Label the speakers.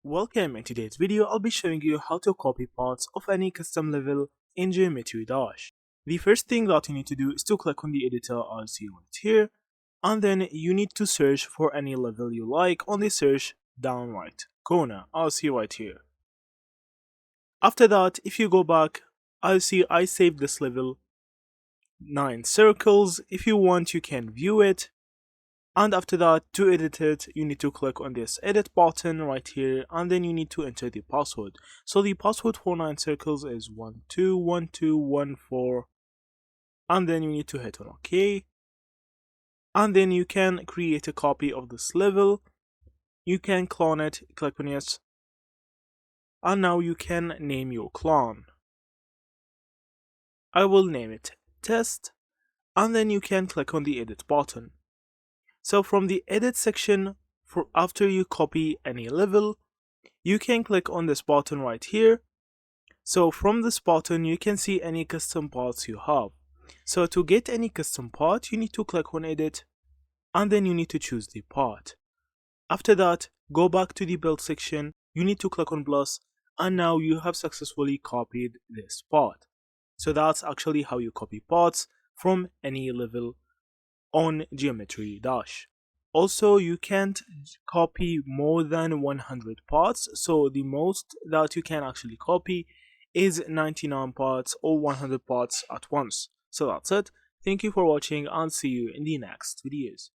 Speaker 1: Welcome. In today's video, I'll be showing you how to copy parts of any custom level in Geometry Dash. The first thing that you need to do is to click on the editor as you right here, and then you need to search for any level you like on the search down right corner as you right here. After that, if you go back, I'll see I saved this level 9 circles. If you want, you can view it. And after that, to edit it, you need to click on this edit button right here, and then you need to enter the password. So the password for 9 circles is 121214, and then you need to hit on OK. And then you can create a copy of this level. You can clone it, click on yes, and now you can name your clone. I will name it test, and then you can click on the edit button. So from the edit section, after you copy any level, you can click on this button right here. So from this button, you can see any custom parts you have. So to get any custom part, you need to click on edit, and then you need to choose the part. After that, go back to the build section, you need to click on plus, and now you have successfully copied this part. So that's actually how you copy parts from any level on Geometry Dash. Also, you can't copy more than 100 parts, so the most that you can actually copy is 99 parts or 100 parts at once. So that's it. Thank you for watching and see you in the next videos.